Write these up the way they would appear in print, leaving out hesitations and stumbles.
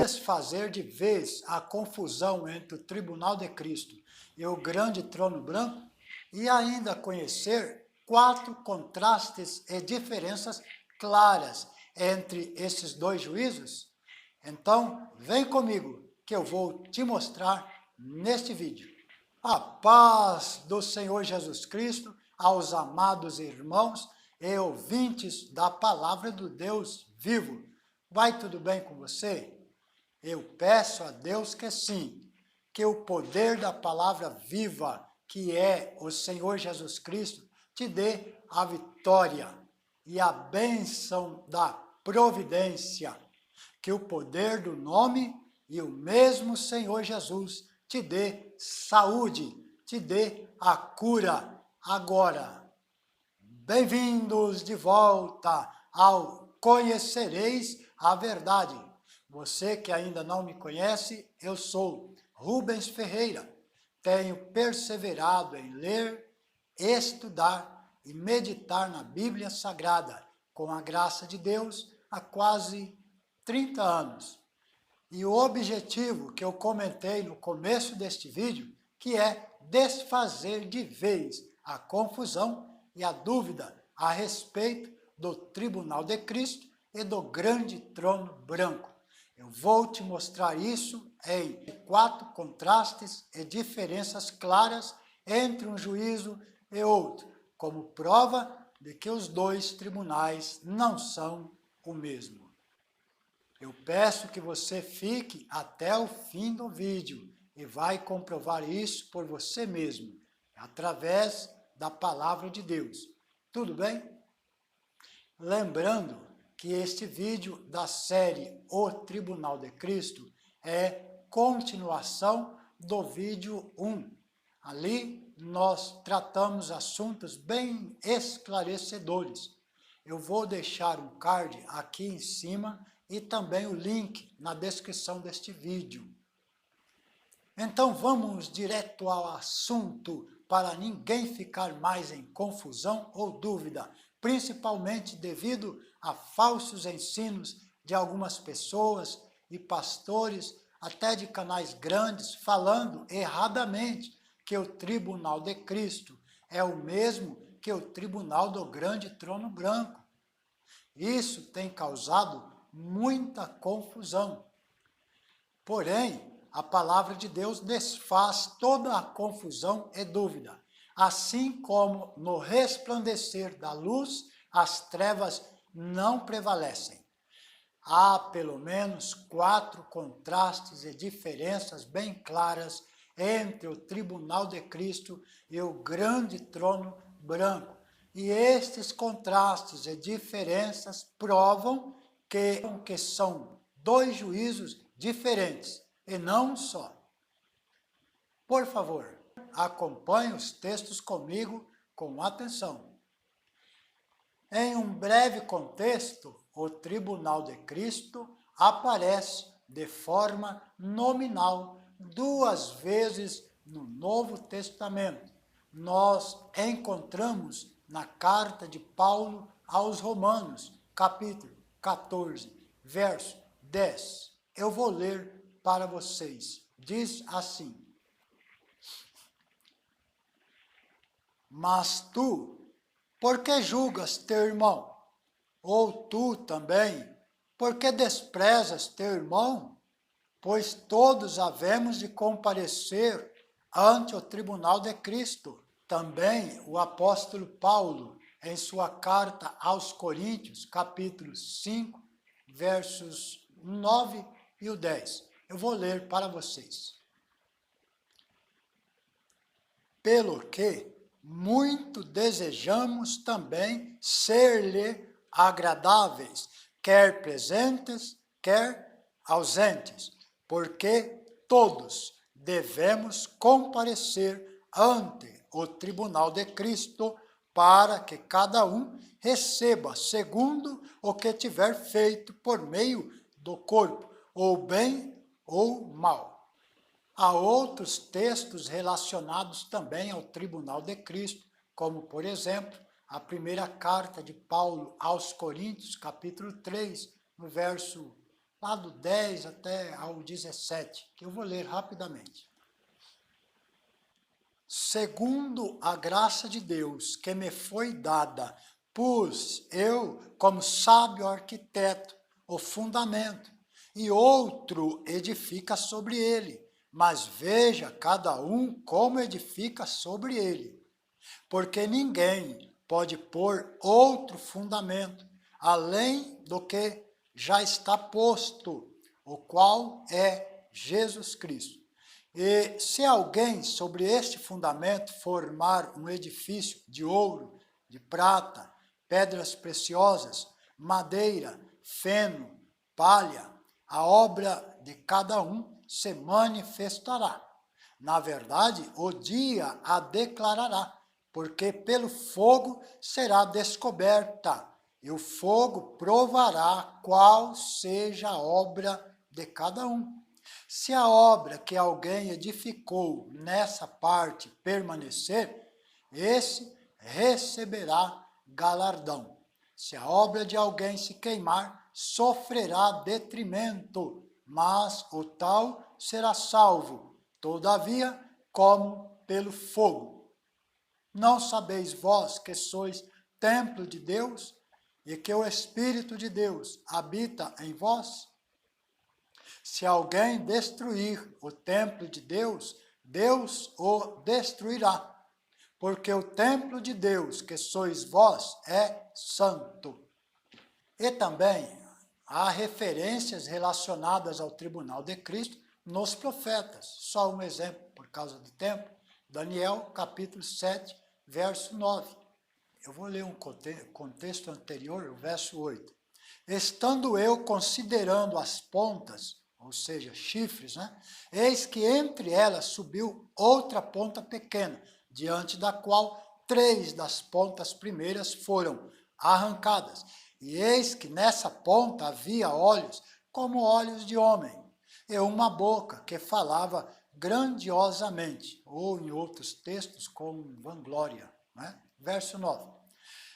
desfazer de vez a confusão entre o tribunal de Cristo e o grande trono branco e ainda conhecer 4 contrastes e diferenças claras entre esses 2 juízos? Então, vem comigo que eu vou te mostrar neste vídeo. A paz do Senhor Jesus Cristo aos amados irmãos e ouvintes da palavra do Deus vivo. Vai tudo bem com você? Eu peço a Deus que sim, que o poder da palavra viva, que é o Senhor Jesus Cristo, te dê a vitória e a bênção da providência, que o poder do nome e o mesmo Senhor Jesus te dê saúde, te dê a cura agora. Bem-vindos de volta ao Conhecereis a Verdade. Você que ainda não me conhece, eu sou Rubens Ferreira. Tenho perseverado em ler, estudar e meditar na Bíblia Sagrada, com a graça de Deus, há quase 30 anos. E o objetivo que eu comentei no começo deste vídeo, que é desfazer de vez a confusão e a dúvida a respeito do tribunal de Cristo e do grande trono branco. Eu vou te mostrar isso em 4 contrastes e diferenças claras entre um juízo e outro, como prova de que os 2 tribunais não são o mesmo. Eu peço que você fique até o fim do vídeo e vai comprovar isso por você mesmo, através da palavra de Deus. Tudo bem? Lembrando que este vídeo da série O Tribunal de Cristo é continuação do vídeo 1. Ali nós tratamos assuntos bem esclarecedores. Eu vou deixar um card aqui em cima e também o link na descrição deste vídeo. Então vamos direto ao assunto para ninguém ficar mais em confusão ou dúvida, principalmente devido a falsos ensinos de algumas pessoas e pastores, até de canais grandes, falando erradamente que o tribunal de Cristo é o mesmo que o tribunal do grande trono branco. Isso tem causado muita confusão. Porém, a palavra de Deus desfaz toda a confusão e dúvida. Assim como no resplandecer da luz, as trevas não prevalecem. Há pelo menos 4 contrastes e diferenças bem claras entre o tribunal de Cristo e o grande trono branco. E estes contrastes e diferenças provam que são 2 juízos diferentes e não um só. Por favor, acompanhe os textos comigo com atenção. Em um breve contexto, o tribunal de Cristo aparece de forma nominal 2 vezes no Novo Testamento. Nós encontramos na carta de Paulo aos Romanos, capítulo 14, verso 10. Eu vou ler para vocês. Diz assim: Mas tu, por que julgas teu irmão? Ou tu também, por que desprezas teu irmão? Pois todos havemos de comparecer ante o tribunal de Cristo. Também o apóstolo Paulo, em sua carta aos Coríntios, capítulo 5, versos 9 e o 10. Eu vou ler para vocês. Pelo que muito desejamos também ser-lhe agradáveis, quer presentes, quer ausentes, porque todos devemos comparecer ante o tribunal de Cristo, para que cada um receba segundo o que tiver feito por meio do corpo, ou bem ou mal. Há outros textos relacionados também ao tribunal de Cristo, como, por exemplo, a primeira carta de Paulo aos Coríntios, capítulo 3, no verso lá do 10 até ao 17, que eu vou ler rapidamente. Segundo a graça de Deus que me foi dada, pus eu, como sábio arquiteto, o fundamento, e outro edifica sobre ele, mas veja cada um como edifica sobre ele. Porque ninguém pode pôr outro fundamento, além do que já está posto, o qual é Jesus Cristo. E se alguém sobre este fundamento formar um edifício de ouro, de prata, pedras preciosas, madeira, feno, palha, a obra de cada um se manifestará. Na verdade, o dia a declarará, porque pelo fogo será descoberta, e o fogo provará qual seja a obra de cada um. Se a obra que alguém edificou nessa parte permanecer, esse receberá galardão. Se a obra de alguém se queimar, sofrerá detrimento, mas o tal será salvo, todavia, como pelo fogo. Não sabeis vós que sois templo de Deus e que o Espírito de Deus habita em vós? Se alguém destruir o templo de Deus, Deus o destruirá, porque o templo de Deus, que sois vós, é santo. E também há referências relacionadas ao tribunal de Cristo nos profetas. Só um exemplo, por causa do tempo. Daniel, capítulo 7, verso 9. Eu vou ler um contexto anterior, o verso 8. Estando eu considerando as pontas, ou seja, chifres, eis que entre elas subiu outra ponta pequena, diante da qual 3 das pontas primeiras foram arrancadas. E eis que nessa ponta havia olhos como olhos de homem, e uma boca que falava grandiosamente, ou em outros textos com vanglória. Verso 9.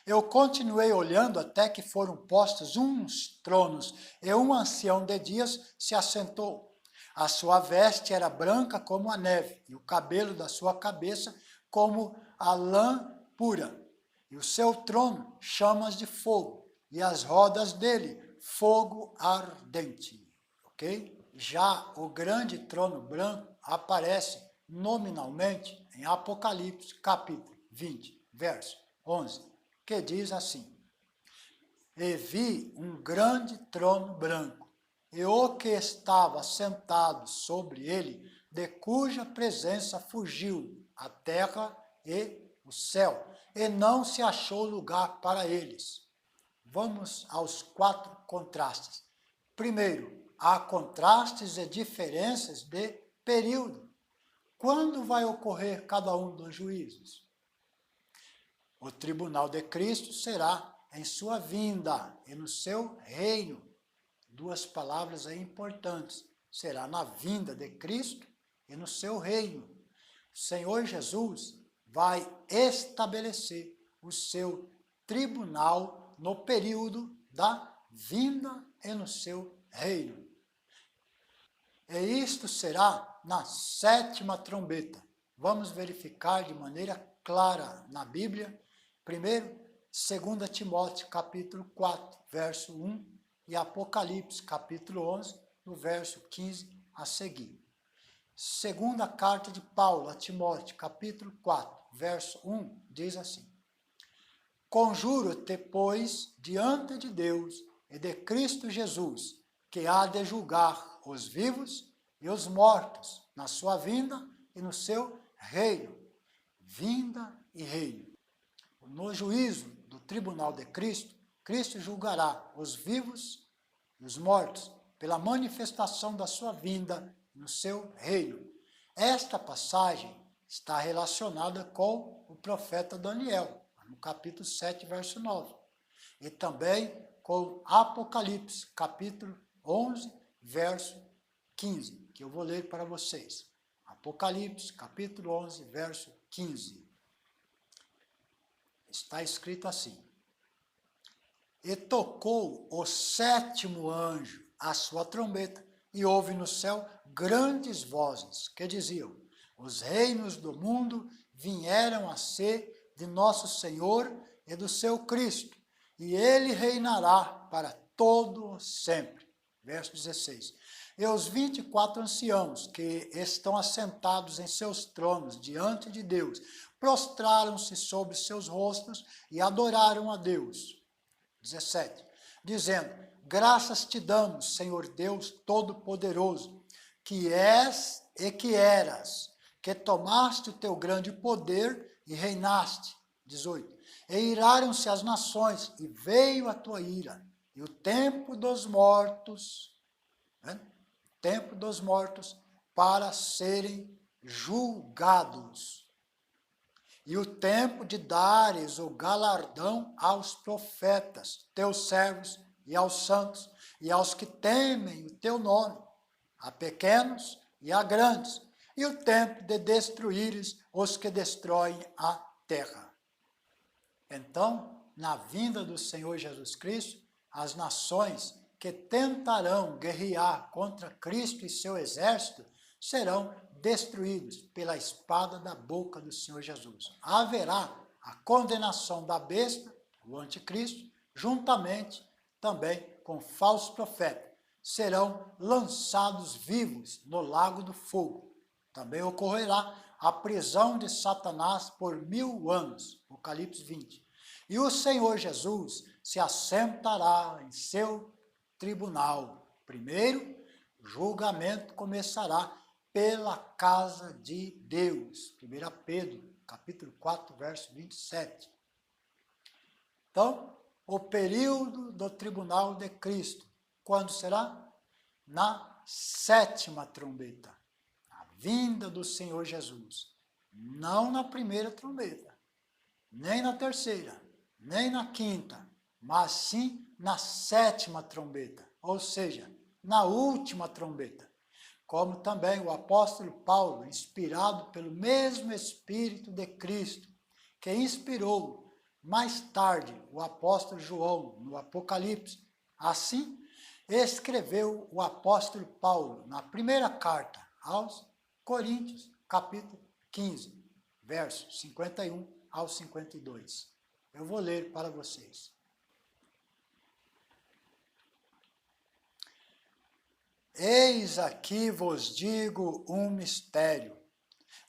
Eu continuei olhando até que foram postos uns tronos, e um ancião de dias se assentou. A sua veste era branca como a neve, e o cabelo da sua cabeça como a lã pura. E o seu trono, chamas de fogo, e as rodas dele, fogo ardente. Ok? Já o grande trono branco aparece nominalmente em Apocalipse, capítulo 20, verso 11, que diz assim: E vi um grande trono branco, e o que estava sentado sobre ele, de cuja presença fugiu a terra e o céu, e não se achou lugar para eles. Vamos aos 4 contrastes. Primeiro, há contrastes e diferenças de período. Quando vai ocorrer cada um dos juízos? O tribunal de Cristo será em sua vinda e no seu reino. 2 palavras aí importantes. Será na vinda de Cristo e no seu reino. O Senhor Jesus vai estabelecer o seu tribunal no período da vinda e no seu reino. E isto será na 7ª trombeta. Vamos verificar de maneira clara na Bíblia. Primeiro, 2 Timóteo, capítulo 4, verso 1, e Apocalipse, capítulo 11, no verso 15 a seguir. Segunda carta de Paulo a Timóteo, capítulo 4, verso 1, diz assim: Conjuro-te, pois, diante de Deus e de Cristo Jesus, que há de julgar os vivos e os mortos, na sua vinda e no seu reino. Vinda e reino. No juízo do tribunal de Cristo, Cristo julgará os vivos e os mortos pela manifestação da sua vinda no seu reino. Esta passagem está relacionada com o profeta Daniel, no capítulo 7, verso 9. E também com Apocalipse, capítulo 11, verso 15, que eu vou ler para vocês. Apocalipse, capítulo 11, verso 15. Está escrito assim: E tocou o 7º anjo, a sua trombeta, e houve no céu grandes vozes que diziam: os reinos do mundo vieram a ser de nosso Senhor e do seu Cristo, e ele reinará para todo sempre. Verso 16. E os 24 anciãos que estão assentados em seus tronos diante de Deus, prostraram-se sobre seus rostos e adoraram a Deus. 17. Dizendo: graças te damos, Senhor Deus Todo-Poderoso, que és e que eras, que tomaste o teu grande poder e reinaste. 18. E iraram-se as nações, e veio a tua ira, e o tempo dos mortos, tempo dos mortos, para serem julgados. E o tempo de dares o galardão aos profetas, teus servos, e aos santos, e aos que temem o teu nome, a pequenos e a grandes, e o tempo de destruíres os que destroem a terra. Então, na vinda do Senhor Jesus Cristo, as nações que tentarão guerrear contra Cristo e seu exército serão destruídos pela espada da boca do Senhor Jesus. Haverá a condenação da besta, o anticristo, juntamente também com falsos profetas. Serão lançados vivos no lago do fogo. Também ocorrerá a prisão de Satanás por 1000 anos, Apocalipse 20. E o Senhor Jesus se assentará em seu tribunal. Primeiro, julgamento começará pela casa de Deus. 1 Pedro, capítulo 4, verso 27. Então, o período do tribunal de Cristo, quando será? Na 7ª trombeta, a vinda do Senhor Jesus. Não na primeira trombeta, nem na terceira, nem na 5ª, mas sim na 7ª trombeta, ou seja, na última trombeta. Como também o apóstolo Paulo, inspirado pelo mesmo Espírito de Cristo, que inspirou mais tarde o apóstolo João no Apocalipse, assim escreveu o apóstolo Paulo na primeira carta aos Coríntios, capítulo 15, versos 51 ao 52. Eu vou ler para vocês. Eis aqui vos digo um mistério.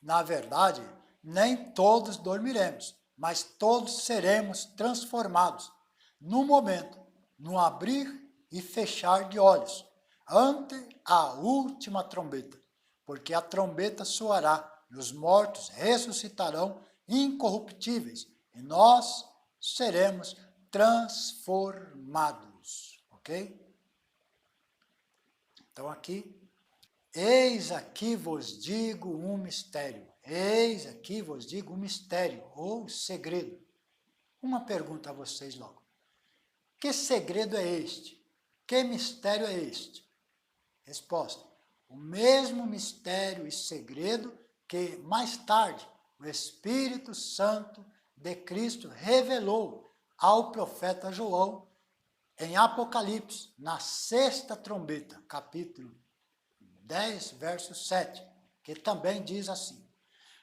Na verdade, nem todos dormiremos, mas todos seremos transformados, num momento, num abrir e fechar de olhos, ante a última trombeta, porque a trombeta soará, e os mortos ressuscitarão incorruptíveis, e nós seremos transformados, ok? Então aqui, eis aqui vos digo um mistério. Eis aqui vos digo um mistério, ou segredo. Uma pergunta a vocês logo. Que segredo é este? Que mistério é este? Resposta. O mesmo mistério e segredo que, mais tarde, o Espírito Santo de Cristo revelou ao profeta João em Apocalipse, na 6ª trombeta, capítulo 10, verso 7, que também diz assim: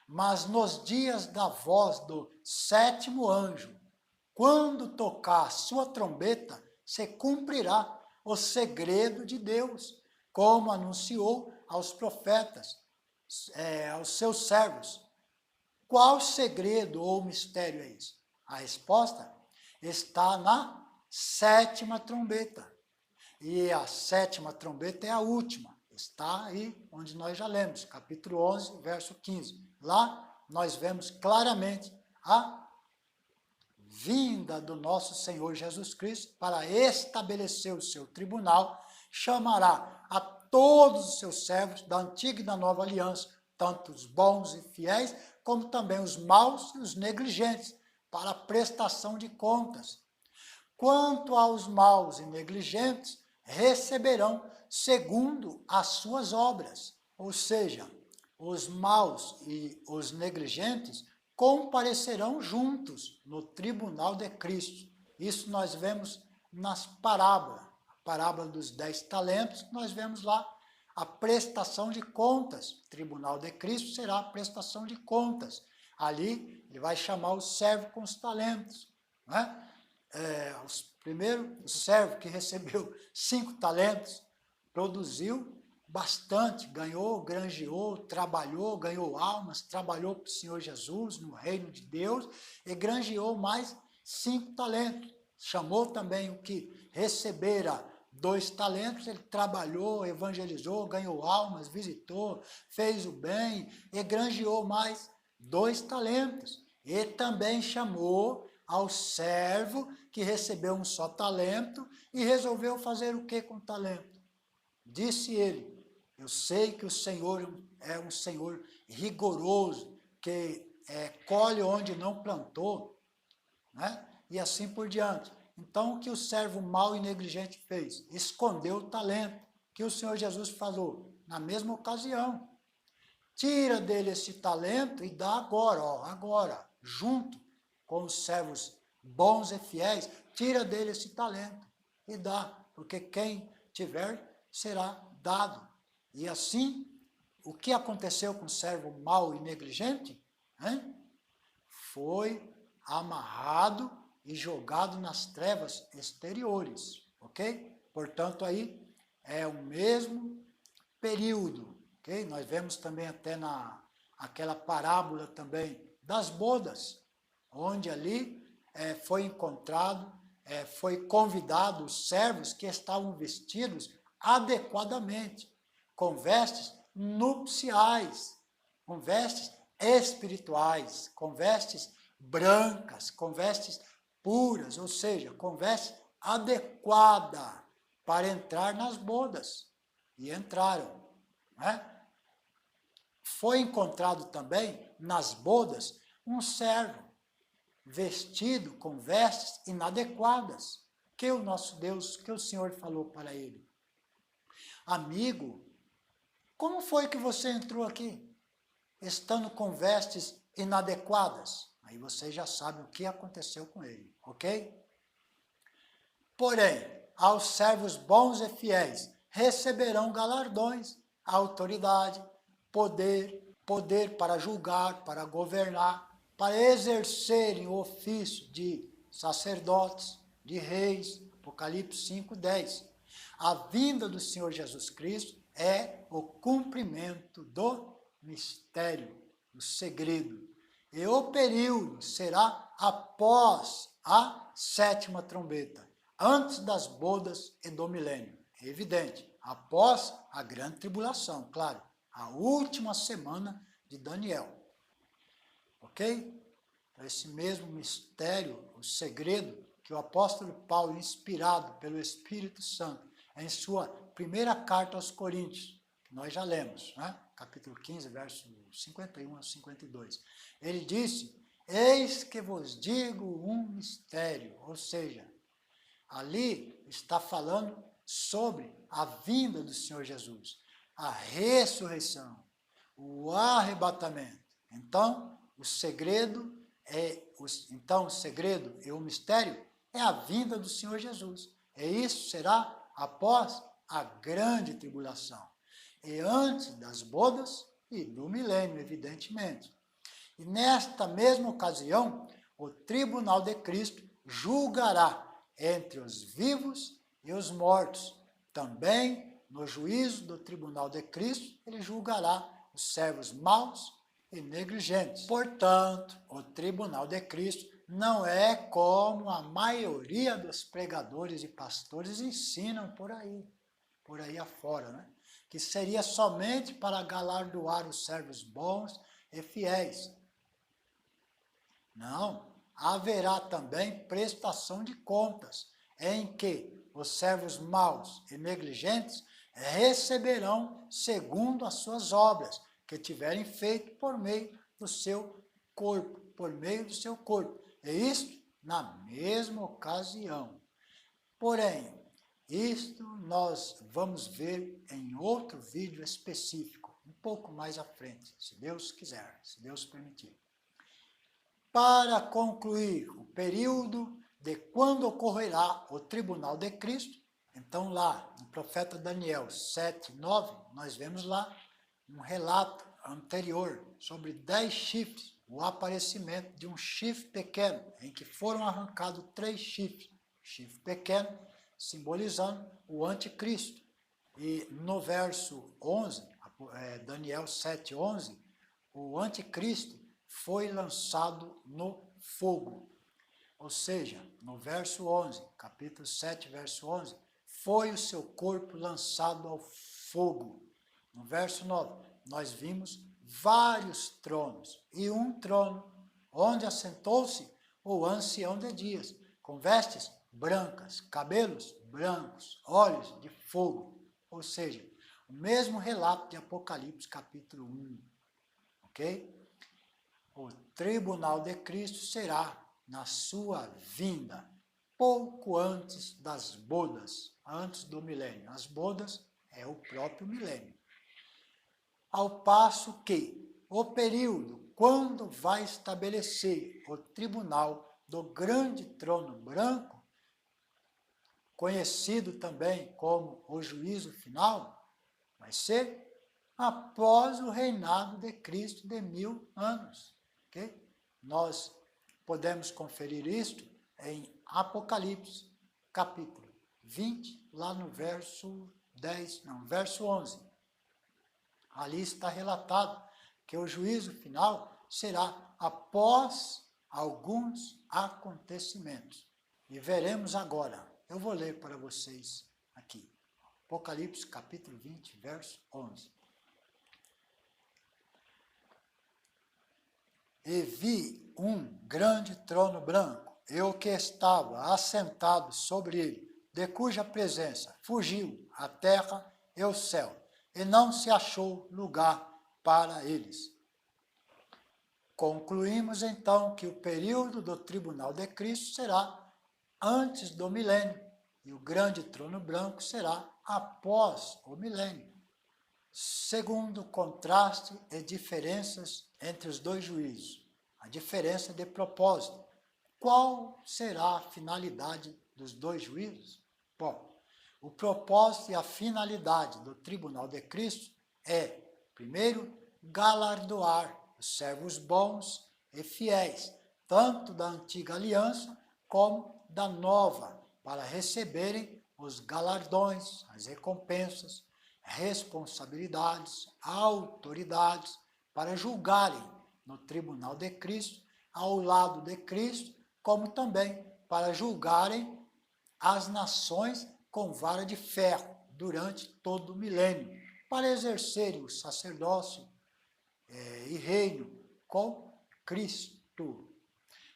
mas nos dias da voz do 7º anjo, quando tocar a sua trombeta, se cumprirá o segredo de Deus, como anunciou aos profetas, aos seus servos. Qual segredo ou mistério é esse? A resposta está na 7ª trombeta. E a 7ª trombeta é a última. Está aí onde nós já lemos, capítulo 11, verso 15. Lá nós vemos claramente a vinda do nosso Senhor Jesus Cristo para estabelecer o seu tribunal, chamará a todos os seus servos da antiga e da nova aliança, tanto os bons e fiéis, como também os maus e os negligentes, para a prestação de contas. Quanto aos maus e negligentes, receberão segundo as suas obras, ou seja, os maus e os negligentes comparecerão juntos no tribunal de Cristo. Isso nós vemos nas parábolas, parábola dos 10 talentos, nós vemos lá a prestação de contas. O tribunal de Cristo será a prestação de contas. Ali ele vai chamar o servo com os talentos, né? Primeiro, o servo que recebeu 5 talentos, produziu bastante, ganhou, granjeou, trabalhou, ganhou almas, trabalhou para o Senhor Jesus no reino de Deus e granjeou mais 5 talentos. Chamou também o que recebera 2 talentos, ele trabalhou, evangelizou, ganhou almas, visitou, fez o bem e granjeou mais 2 talentos. E também chamou ao servo que recebeu um só talento e resolveu fazer o que com o talento? Disse ele: eu sei que o Senhor é um Senhor rigoroso, que colhe onde não plantou, né? E assim por diante. Então, o que o servo mau e negligente fez? Escondeu o talento, que o Senhor Jesus falou, na mesma ocasião. Tira dele esse talento e dá agora, agora, junto com os servos bons e fiéis, tira dele esse talento e dá, porque quem tiver será dado. E assim, o que aconteceu com o servo mau e negligente? Foi amarrado e jogado nas trevas exteriores, ok? Portanto, aí é o mesmo período, ok? Nós vemos também até aquela parábola também das bodas, onde ali foi encontrado, foi convidado os servos que estavam vestidos adequadamente, com vestes nupciais, com vestes espirituais, com vestes brancas, com vestes puras, ou seja, com veste adequada para entrar nas bodas. E entraram. Né? Foi encontrado também nas bodas um servo vestido com vestes inadequadas. Que o nosso Deus, que o Senhor falou para ele: amigo, como foi que você entrou aqui, estando com vestes inadequadas? Aí você já sabe o que aconteceu com ele, ok? Porém, aos servos bons e fiéis receberão galardões, autoridade, poder para julgar, para governar, para exercerem o ofício de sacerdotes, de reis. Apocalipse 5:10. A vinda do Senhor Jesus Cristo é o cumprimento do mistério, do segredo. E o período será após a 7ª trombeta, antes das bodas e do milênio. É evidente, após a grande tribulação, claro, a última semana de Daniel. Ok? Esse mesmo mistério, o segredo, que o apóstolo Paulo, inspirado pelo Espírito Santo, em sua primeira carta aos Coríntios, que nós já lemos, né? Capítulo 15, verso 51 a 52. Ele disse: eis que vos digo um mistério, ou seja, ali está falando sobre a vinda do Senhor Jesus, a ressurreição, o arrebatamento. Então, o segredo e o mistério é a vinda do Senhor Jesus. E isso será após a grande tribulação. E antes das bodas e do milênio, evidentemente. E nesta mesma ocasião, o tribunal de Cristo julgará entre os vivos e os mortos. Também, no juízo do tribunal de Cristo, ele julgará os servos maus e negligentes. Portanto, o tribunal de Cristo não é como a maioria dos pregadores e pastores ensinam por aí afora, né? Que seria somente para galardoar os servos bons e fiéis. Não, haverá também prestação de contas, em que os servos maus e negligentes receberão segundo as suas obras, que tiverem feito por meio do seu corpo, E isto na mesma ocasião. Porém, isto nós vamos ver em outro vídeo específico, um pouco mais à frente, se Deus quiser, se Deus permitir. Para concluir o período de quando ocorrerá o tribunal de Cristo, Então lá, no profeta Daniel 7, 9, nós vemos lá um relato anterior sobre 10 chifres, o aparecimento de um chifre pequeno, em que foram arrancados 3 chifres. Chifre pequeno, simbolizando o anticristo. E no verso 11, Daniel 7, 11, o anticristo foi lançado no fogo. Ou seja, no verso 11, capítulo 7, verso 11, foi o seu corpo lançado ao fogo. No verso 9, nós vimos vários tronos, e um trono, onde assentou-se o ancião de dias, com vestes brancas, cabelos brancos, olhos de fogo. Ou seja, o mesmo relato de Apocalipse, capítulo 1. Ok? O tribunal de Cristo será na sua vinda, pouco antes das bodas, antes do milênio. As bodas é o próprio milênio. Ao passo que o período, quando vai estabelecer o tribunal do grande trono branco, conhecido também como o juízo final, vai ser após o reinado de Cristo de 1000 anos. Okay? Nós podemos conferir isto em Apocalipse, capítulo 20, lá no verso 11. Ali está relatado que o juízo final será após alguns acontecimentos. E veremos agora. Eu vou ler para vocês aqui. Apocalipse, capítulo 20, verso 11. E vi um grande trono branco, e o que estava assentado sobre ele, de cuja presença fugiu a terra e o céu, e não se achou lugar para eles. Concluímos então que o período do tribunal de Cristo será antes do milênio, e o grande trono branco será após o milênio. Segundo contraste e diferenças entre os dois juízos, a diferença de propósito. Qual será a finalidade dos dois juízos? Bom, o propósito e a finalidade do tribunal de Cristo é, primeiro, galardoar os servos bons e fiéis, tanto da antiga aliança como da nova, para receberem os galardões, as recompensas, responsabilidades, autoridades, para julgarem no tribunal de Cristo, ao lado de Cristo, como também para julgarem as nações com vara de ferro durante todo o milênio, para exercerem o sacerdócio e reino com Cristo.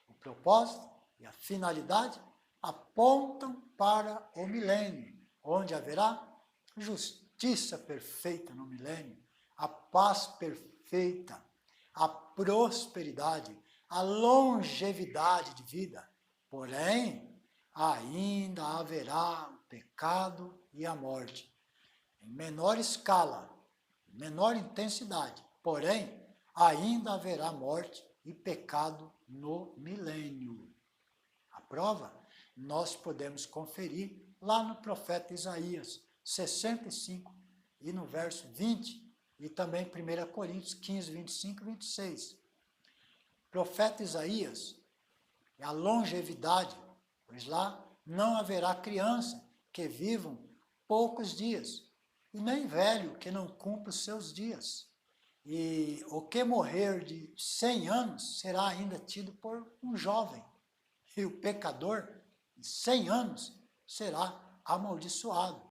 O propósito e a finalidade apontam para o milênio, onde haverá justiça perfeita no milênio, a paz perfeita, a prosperidade, a longevidade de vida. Porém, ainda haverá o pecado e a morte, em menor escala, menor intensidade. Porém, ainda haverá morte e pecado no milênio. A prova nós podemos conferir lá no profeta Isaías 65 e no verso 20, e também 1 Coríntios 15, 25 e 26. Profeta Isaías é a longevidade, pois lá não haverá criança que vivam poucos dias, e nem velho que não cumpra os seus dias. E o que morrer de 100 anos será ainda tido por um jovem, e o pecador de 100 anos será amaldiçoado.